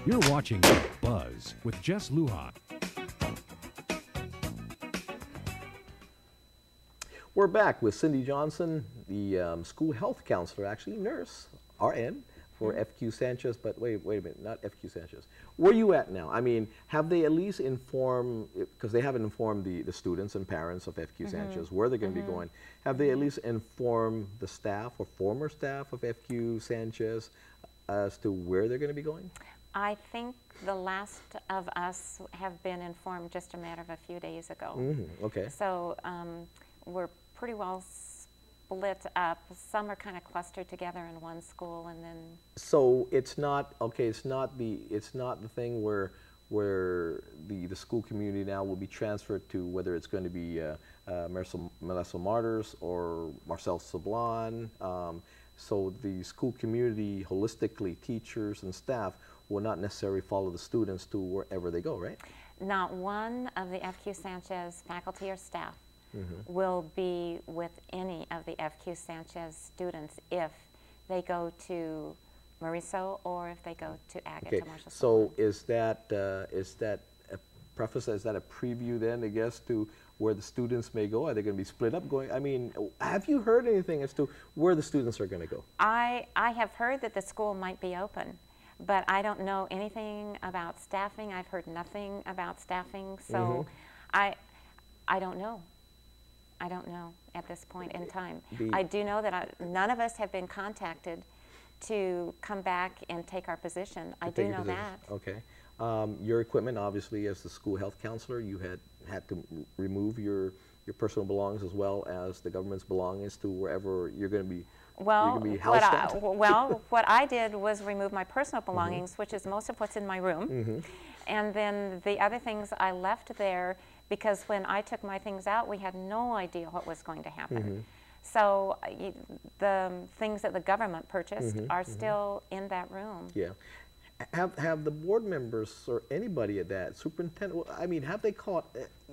You're watching Buzz with Jess Lujan. We're back with Cynthia Johnson, the school health counselor, actually nurse, RN, for FQ Sanchez, but wait a minute, not FQ Sanchez. Where are you at now? I mean, have they at least informed, because they haven't informed the students and parents of FQ Sanchez where they're going to be going, have they at least informed the staff or former staff of FQ Sanchez as to where they're going to be going? I think the last of us have been informed just a matter of a few days ago. Okay. So we're pretty well split up. Some are kind of clustered together in one school, and then. So it's not okay. It's not the thing where the school community now will be transferred to, whether it's going to be Melissa Martyrs or Marcel Sablon. So the school community, holistically, teachers and staff, will not necessarily follow the students to wherever they go, right? Not one of the FQ Sanchez faculty or staff will be with any of the FQ Sanchez students if they go to Mauricio or if they go to Agate. Okay. So is that a preface? Is that a preview then, I guess, to where the students may go? Are they going to be split up going? I mean, have you heard anything as to where the students are going to go? I have heard that the school might be open, but I don't know anything about staffing. I've heard nothing about staffing, so I don't know. I don't know at this point in time. I do know that none of us have been contacted to come back and take our position. I do know that. Okay. Your equipment, obviously, as the school health counselor, you had to remove your personal belongings as well as the government's belongings to wherever you're going to be. Well, what I did was remove my personal belongings, which is most of what's in my room, and then the other things I left there because when I took my things out, we had no idea what was going to happen. So the things that the government purchased are still in that room. Yeah. Have the board members or anybody at that, superintendent, I mean, have they caught,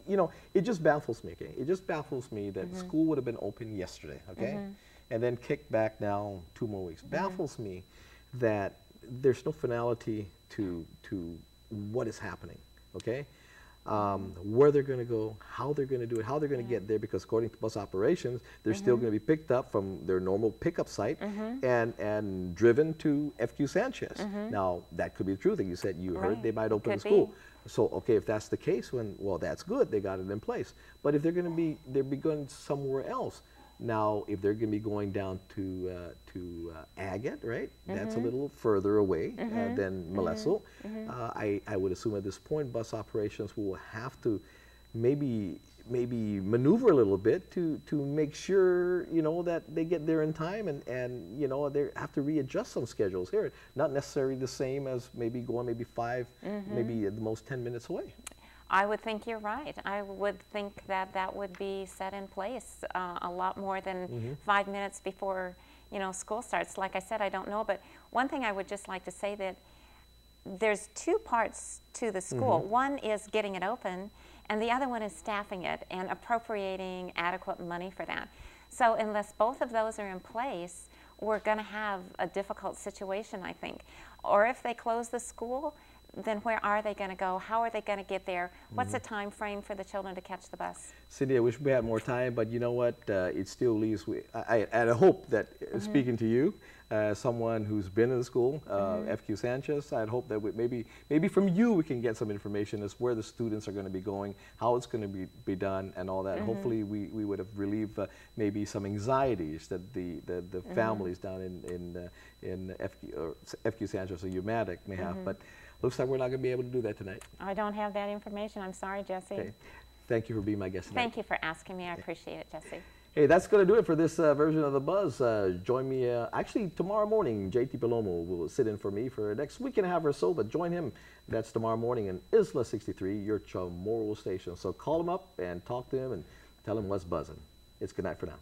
you know, it just baffles me, okay? It just baffles me that school would have been open yesterday, okay? And then kicked back now 2 more weeks. Baffles me that there's no finality to what is happening, okay? Where they're going to go, how they're going to do it, how they're going to get there, because according to bus operations, they're still going to be picked up from their normal pickup site and driven to FQ Sanchez. Now, that could be the truth. Like you said, you heard they might open the school. So, okay, if that's the case, well, that's good. They got it in place. But if they're going to be, they'll be going somewhere else. Now, if they're going to be going down to Agate, right? That's a little further away than Molesso. I would assume at this point, bus operations will have to maybe maneuver a little bit to make sure, you know, that they get there in time and you know, they have to readjust some schedules here. Not necessarily the same as maybe going 5, maybe at the most 10 minutes away. I would think you're right. I would think that that would be set in place a lot more than 5 minutes before, you know, school starts. Like I said, I don't know, but one thing I would just like to say that there's 2 parts to the school. One is getting it open, and the other one is staffing it and appropriating adequate money for that. So unless both of those are in place, we're going to have a difficult situation, I think. Or if they close the school, then where are they going to go? How are they going to get there? What's the time frame for the children to catch the bus? Cindy, I wish we had more time, but you know what? It still leaves. I hope that speaking to you, someone who's been in the school, FQ Sanchez, I'd hope that maybe from you we can get some information as where the students are going to be going, how it's going to be done, and all that. Hopefully, we would have relieved maybe some anxieties that the families down in FQ Sanchez or Umatac may have, but. Looks like we're not going to be able to do that tonight. I don't have that information. I'm sorry, Jesse. Okay. Thank you for being my guest tonight. Thank you for asking me. I appreciate it, Jesse. Hey, that's going to do it for this version of The Buzz. Join me, actually, tomorrow morning, JT Palomo will sit in for me for the next week and a half or so, but join him. That's tomorrow morning in Isla 63, your Chamorro station. So call him up and talk to him and tell him what's buzzing. It's good night for now.